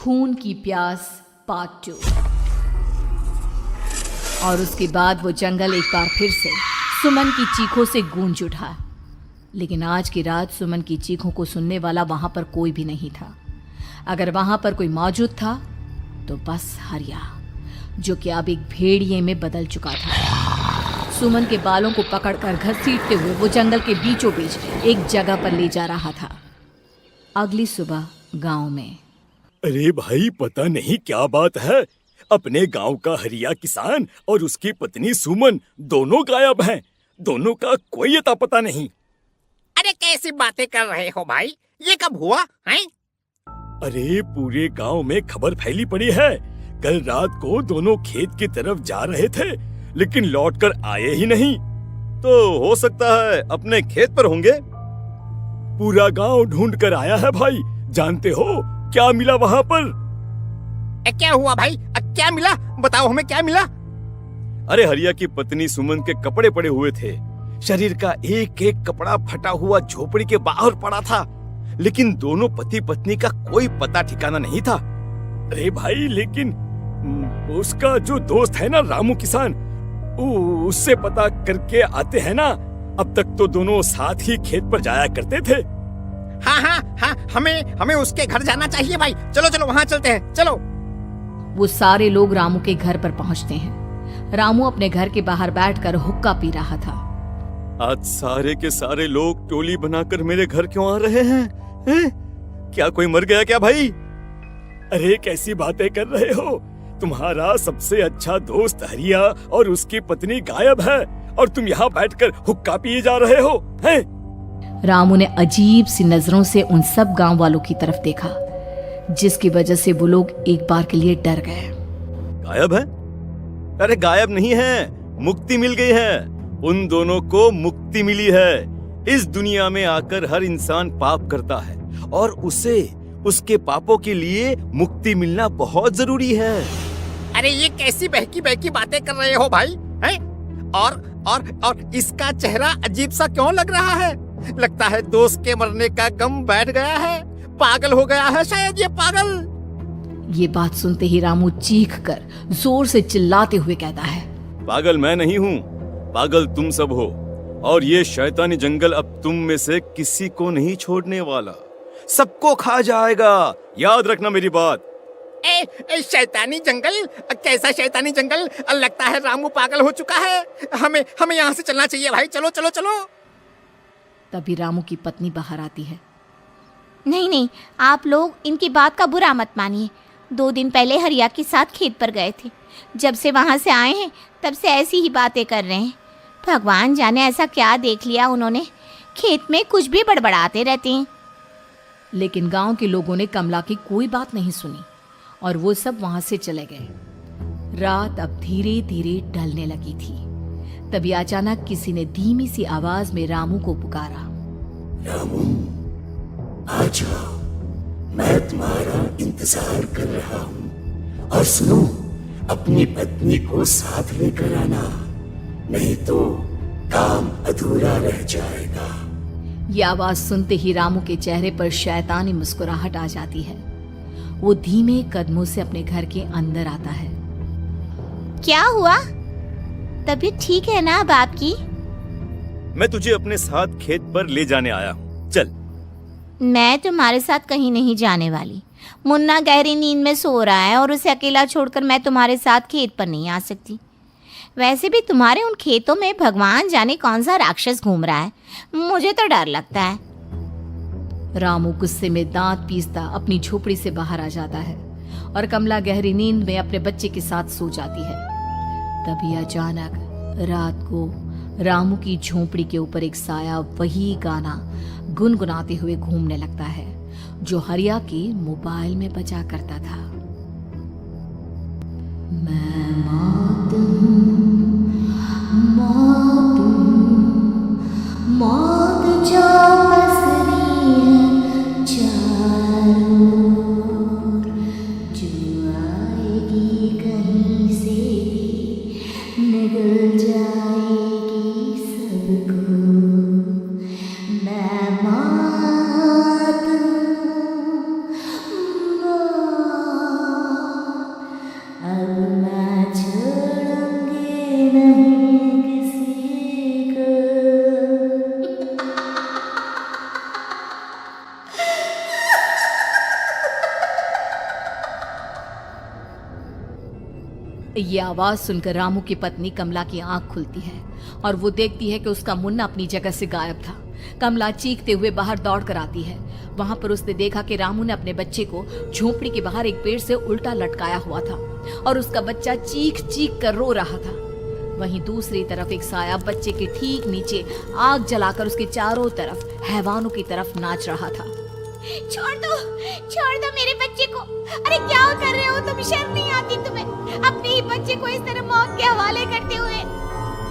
खून की प्यास पार्ट 2। और उसके बाद वो जंगल एक बार फिर से सुमन की चीखों से गूंज उठा। लेकिन आज की रात सुमन की चीखों को सुनने वाला वहां पर कोई भी नहीं था। अगर वहां पर कोई मौजूद था तो बस हरिया, जो कि अब एक भेड़िए में बदल चुका था। सुमन के बालों को पकड़कर घसीटते हुए वो जंगल के बीचों बीच एक जगह पर ले जा रहा था। अगली सुबह गांव में। अरे भाई, पता नहीं क्या बात है, अपने गांव का हरिया किसान और उसकी पत्नी सुमन दोनों गायब हैं। दोनों का कोई अता पता नहीं। अरे कैसी बातें कर रहे हो भाई, ये कब हुआ है? अरे पूरे गांव में खबर फैली पड़ी है। कल रात को दोनों खेत की तरफ जा रहे थे, लेकिन लौट कर आए ही नहीं। तो हो सकता है अपने खेत पर होंगे। पूरा गांव ढूंढ कर आया है भाई। जानते हो क्या मिला वहां पर? क्या हुआ भाई, क्या मिला? बताओ हमें क्या मिला। अरे हरिया की पत्नी सुमन के कपड़े पड़े हुए थे। शरीर का एक एक कपड़ा फटा हुआ झोपड़ी के बाहर पड़ा था, लेकिन दोनों पति पत्नी का कोई पता ठिकाना नहीं था। अरे भाई, लेकिन उसका जो दोस्त है ना रामू किसान, उससे पता करके आते हैं ना। अब तक तो दोनों साथ ही खेत पर जाया करते थे। हाँ, हमें उसके घर जाना चाहिए भाई। चलो वहाँ चलते हैं, चलो। वो सारे लोग रामू के घर पर पहुंचते हैं। रामू अपने घर के बाहर बैठकर हुक्का पी रहा था। आज सारे के सारे लोग टोली बनाकर मेरे घर क्यों आ रहे हैं? क्या कोई मर गया क्या भाई? अरे कैसी बातें कर रहे हो? तुम्हारा सबसे अच्छा दोस्त हरिया और उसकी पत्नी गायब है और तुम यहाँ बैठकर हुक्का पिए जा रहे हो हैं? रामू ने अजीब सी नजरों से उन सब गांव वालों की तरफ देखा, जिसकी वजह से वो लोग एक बार के लिए डर गए। गायब है? अरे गायब नहीं है, मुक्ति मिल गई है। उन दोनों को मुक्ति मिली है। इस दुनिया में आकर हर इंसान पाप करता है और उसे उसके पापों के लिए मुक्ति मिलना बहुत जरूरी है। अरे ये कैसी बहकी बहकी बातें कर रहे हो भाई, हैं? और इसका चेहरा अजीब सा क्यों लग रहा है? लगता है दोस्त के मरने का गम बैठ गया है। पागल हो गया है शायद ये पागल। ये बात सुनते ही रामू चीख कर जोर से चिल्लाते हुए कहता है, पागल मैं नहीं हूँ, पागल तुम सब हो। और ये शैतानी जंगल अब तुम में से किसी को नहीं छोड़ने वाला, सबको खा जाएगा। याद रखना मेरी बात। शैतानी जंगल? कैसा शैतानी जंगल? लगता है रामू पागल हो चुका है। हमें यहाँ से चलना चाहिए भाई। चलो। तभी रामू की पत्नी बाहर आती है। नहीं, आप लोग इनकी बात का बुरा मत मानिए। 2 दिन पहले हरिया के साथ खेत पर गए थे। जब से वहाँ से आए हैं तब से ऐसी ही बातें कर रहे हैं। भगवान जाने ऐसा क्या देख लिया उन्होंने, खेत में कुछ भी बड़बड़ाते रहते हैं। लेकिन गांव के लोगों ने कमला की कोई बात नहीं सुनी और वो सब वहां से चले गए। रात अब धीरे धीरे ढलने लगी थी। तभी अचानक किसी ने धीमी सी आवाज में रामू को पुकारा। रामू, आ जाओ, मैं तुम्हारा इंतजार कर रहा हूँ। और सुनो, अपनी पत्नी को साथ लेकर आना, नहीं तो काम अधूरा रह जाएगा। ये आवाज सुनते ही रामू के चेहरे पर शैतानी मुस्कुराहट आ जाती है। वो धीमे कदमों से अपने घर के अंदर आता है। क्या हुआ? तबीयत ठीक है ना अब आपकी? मैं तुझे अपने साथ खेत पर ले जाने आया हूँ, चल। मैं तुम्हारे साथ कहीं नहीं जाने वाली। मुन्ना गहरी नींद में सो रहा है और उसे अकेला छोड़कर मैं तुम्हारे साथ खेत पर नहीं आ सकती। वैसे भी तुम्हारे उन खेतों में भगवान जाने कौन सा राक्षस घूम रहा है, मुझे तो डर लगता है। रामू गुस्से में दांत पीसता अपनी झोपड़ी से बाहर आ जाता है और कमला गहरी नींद में अपने बच्चे के साथ सो जाती है। तभी अचानक रात को रामू की झोपड़ी के ऊपर एक साया वही गाना गुनगुनाते हुए घूमने लगता है जो हरिया के मोबाइल में बजा करता था। मैं मौत जो पसरी है चारों ओर, जो आएगी कहीं से भी निगल जाएगी सबको। मैं मौत ये आवाज सुनकर रामू की पत्नी कमला की आंख खुलती है और वो देखती है कि उसका मुन्ना अपनी जगह से गायब था। कमला चीखते हुए बाहर दौड़ कर आती है। वहां पर उसने देखा कि रामू ने अपने बच्चे को झोपड़ी के बाहर एक पेड़ से उल्टा लटकाया हुआ था और उसका बच्चा चीख चीख कर रो रहा था। वहीं दूसरी तरफ एक साया बच्चे के ठीक नीचे आग जलाकर उसके चारों तरफ हैवानों की तरफ नाच रहा था। छोड़ दो मेरे बच्चे को। अरे क्या कर रहे हो तुम? शर्म नहीं आती तुम्हें अपने ही बच्चे को इस तरह मौत के हवाले करते हुए?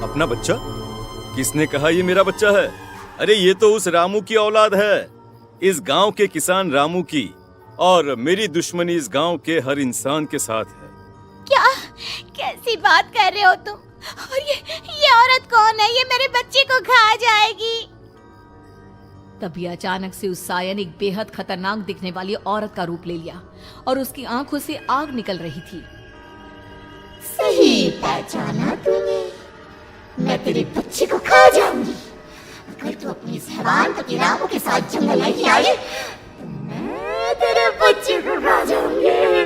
अपना बच्चा? किसने कहा ये मेरा बच्चा है? अरे ये तो उस रामू की औलाद है, इस गांव के किसान रामू की, और मेरी दुश्मनी इस गांव के हर इंसान के साथ है। क्या कैसी बात कर रहे हो तुम? और ये औरत कौन है? ये मेरे बच्चे को खा जाएगी। तभी अचानक से उस साया ने एक बेहद खतरनाक दिखने वाली औरत का रूप ले लिया और उसकी आंखों से आग निकल रही थी। सही पहचाना तूने, मैं तेरे बच्चे को खा जाऊंगी। अगर तू अपनी इस हैवान पति रामू के साथ जंगल नहीं आई तो मैं तेरे बच्चे को खा जाऊंगी।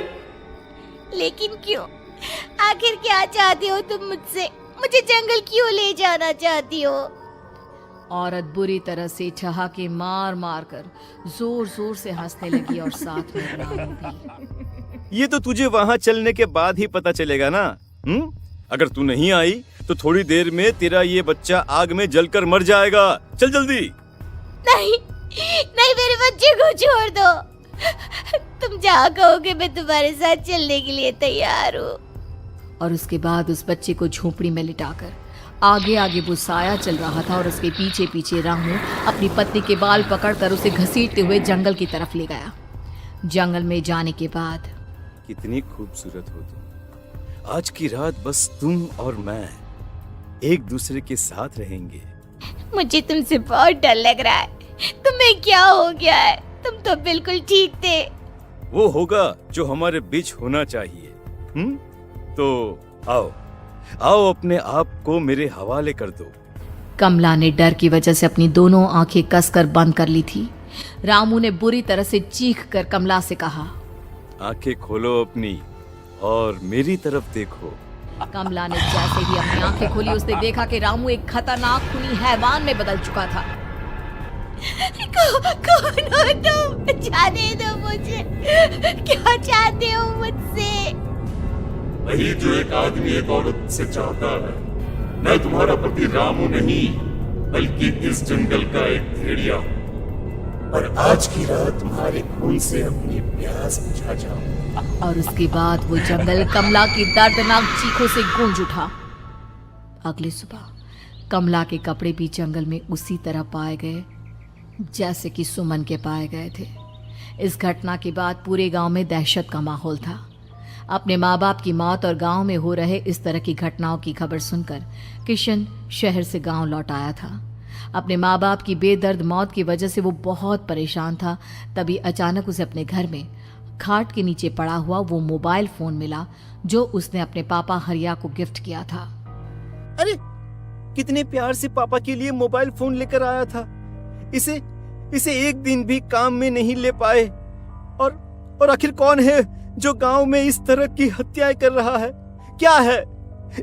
लेकिन क्यों? आखिर क्या चाहती हो तुम मुझसे? मुझे जंगल क्यों ले जाना चाहती हो? औरत बुरी तरह से ठहाके मार मार कर जोर जोर से हंसने लगी और साथ में रामू भी। ये तो तुझे वहाँ चलने के बाद ही पता चलेगा ना। अगर तू नहीं आई तो थोड़ी देर में तेरा ये बच्चा आग में जलकर मर जाएगा। चल जल्दी। नहीं मेरे बच्चे को छोड़ दो। तुम जहाँ कहोगे मैं तुम्हारे साथ चलने के लिए तैयार हूँ। और उसके बाद उस बच्चे को झोपड़ी में लिटाकर आगे आगे वो साया चल रहा था और उसके पीछे पीछे रामू अपनी पत्नी के बाल पकड़कर उसे घसीटते हुए जंगल की तरफ ले गया। जंगल में जाने के बाद कितनी खूबसूरत हो तुम। आज की रात बस तुम और मैं एक दूसरे के साथ रहेंगे। मुझे तुमसे बहुत डर लग रहा है। तुम्हें क्या हो गया है? तुम तो बिल्कुल ठीक थे। वो होगा जो हमारे बीच होना चाहिए। तो आओ अपने आप को मेरे हवाले कर दो। कमला ने डर की वजह से अपनी दोनों आंखें कसकर बंद कर ली थी। रामू ने बुरी तरह से चीख कर कमला से कहा, आंखें खोलो अपनी और मेरी तरफ देखो। कमला ने जैसे ही अपनी आंखें खोली उसने देखा कि रामू एक खतरनाक खूनी हैवान में बदल चुका था। कौन हो तुम? जाने दो मुझे। क्या चाहते हो मुझसे? वही जो एक आदमी एक औरत से चाहता है। मैं तुम्हारा पति रामू नहीं बल्कि इस जंगल का एक भेड़िया हूँ, और आज की रात तुम्हारे खून से अपनी प्यास बुझा जाऊं। और उसके बाद वो जंगल कमला की दर्दनाक चीखों से गूंज उठा। अगली सुबह कमला के कपड़े भी जंगल में उसी तरह पाए गए जैसे कि सुमन के पाए गए थे। इस घटना के बाद पूरे गांव में दहशत का माहौल था। अपने माँ बाप की मौत और गांव में हो रहे इस तरह की घटनाओं की खबर सुनकर किशन शहर से गांव लौट आया था। अपने माँ बाप की बेदर्द मौत की वजह से वो बहुत परेशान था। तभी अचानक उसे अपने घर में खाट के नीचे पड़ा हुआ वो मोबाइल फोन मिला जो उसने अपने पापा हरिया को गिफ्ट किया था। अरे कितने प्यार से पापा के लिए मोबाइल फोन लेकर आया था। इसे एक दिन भी काम में नहीं ले पाए। और आखिर कौन है जो गांव में इस तरह की हत्याएं कर रहा है? क्या है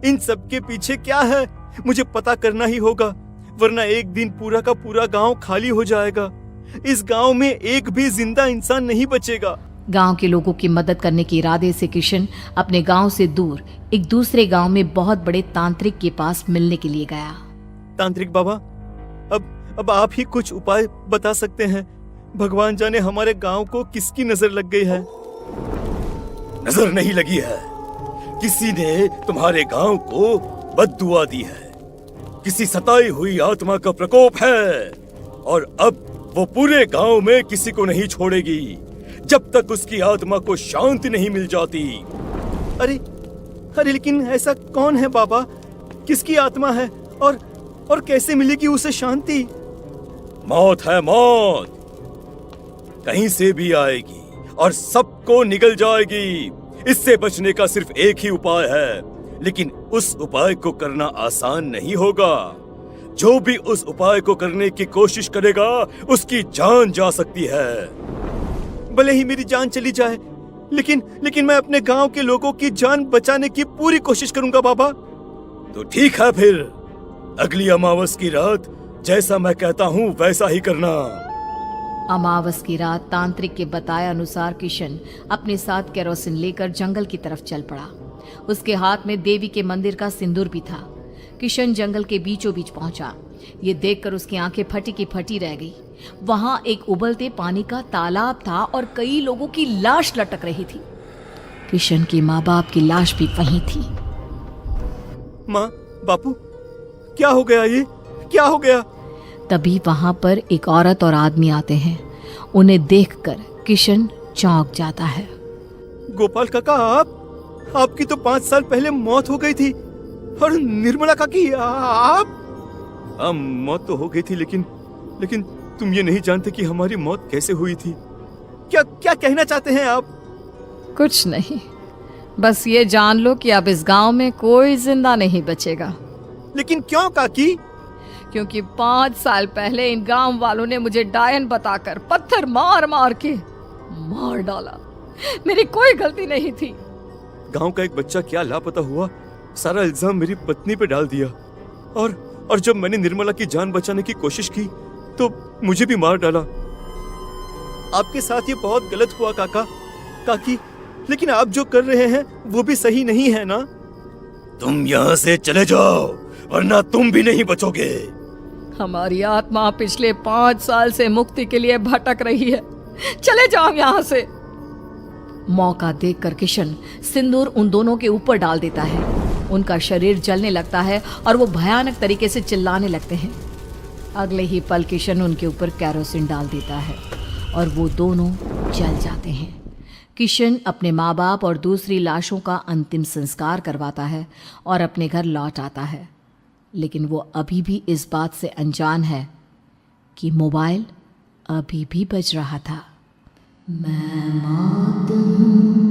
इन सब के पीछे? क्या है? मुझे पता करना ही होगा, वरना एक दिन पूरा का पूरा गांव खाली हो जाएगा। इस गांव में एक भी जिंदा इंसान नहीं बचेगा। गांव के लोगों की मदद करने के इरादे से किशन अपने गांव से दूर एक दूसरे गांव में बहुत बड़े तांत्रिक के पास मिलने के लिए गया। तांत्रिक बाबा, अब आप ही कुछ उपाय बता सकते हैं। भगवान जाने हमारे गांव को किसकी नजर लग गई है। नजर नहीं लगी है, किसी ने तुम्हारे गांव को बद्दुआ दी है। किसी सताई हुई आत्मा का प्रकोप है और अब वो पूरे गांव में किसी को नहीं छोड़ेगी जब तक उसकी आत्मा को शांति नहीं मिल जाती। अरे लेकिन ऐसा कौन है बाबा? किसकी आत्मा है और कैसे मिलेगी उसे शांति? मौत है, मौत कहीं से भी आएगी और सबको निगल जाएगी। इससे बचने का सिर्फ एक ही उपाय है, लेकिन उस उपाय को करना आसान नहीं होगा। जो भी उस उपाय को करने की कोशिश करेगा उसकी जान जा सकती है। भले ही मेरी जान चली जाए, लेकिन मैं अपने गांव के लोगों की जान बचाने की पूरी कोशिश करूंगा बाबा। तो ठीक है फिर, अगली अमावस की रात जैसा मैं कहता हूँ वैसा ही करना। अमावस की रात तांत्रिक के बताए अनुसार किशन अपने साथ केरोसिन लेकर जंगल की तरफ चल पड़ा। उसके हाथ में देवी के मंदिर का सिंदूर भी था। किशन जंगल के बीचों बीच पहुंचा। ये देखकर उसकी आंखें फटी की फटी रह गई। वहां एक उबलते पानी का तालाब था और कई लोगों की लाश लटक रही थी। किशन की माँ बाप की लाश भी वहीं थी। माँ, बापू, क्या हो गया? ये क्या हो गया? तभी वहां पर एक औरत और आदमी आते हैं। उन्हें देखकर किशन चौंक जाता है। गोपाल काका, आपकी तो 5 साल पहले मौत हो गई थी। और निर्मला काकी, आप? मौत तो हो गई थी, लेकिन तुम ये नहीं जानते कि हमारी मौत कैसे हुई थी। क्या कहना चाहते हैं आप? कुछ नहीं, बस ये जान लो कि अब इस गांव में कोई जिंदा नहीं बचेगा। लेकिन क्यों काकी? क्योंकि 5 साल पहले इन गांव वालों ने मुझे डायन बताकर पत्थर मार मार के मार डाला। मेरी कोई गलती नहीं थी। गांव का एक बच्चा क्या लापता हुआ, सारा इल्जाम मेरी पत्नी पे डाल दिया। और जब मैंने निर्मला की जान बचाने की कोशिश की तो मुझे भी मार डाला। आपके साथ ये बहुत गलत हुआ काकी, लेकिन आप जो कर रहे हैं वो भी सही नहीं है ना? तुम यहाँ से चले जाओ वरना तुम भी नहीं बचोगे। हमारी आत्मा पिछले 5 साल से मुक्ति के लिए भटक रही है। चले जाओ यहाँ से। मौका देखकर किशन सिंदूर उन दोनों के ऊपर डाल देता है। उनका शरीर जलने लगता है और वो भयानक तरीके से चिल्लाने लगते हैं। अगले ही पल किशन उनके ऊपर केरोसिन डाल देता है और वो दोनों जल जाते हैं। किशन अपने माँ बाप और दूसरी लाशों का अंतिम संस्कार करवाता है और अपने घर लौट आता है। लेकिन वो अभी भी इस बात से अनजान है कि मोबाइल अभी भी बज रहा था। मैं मौत हूँ।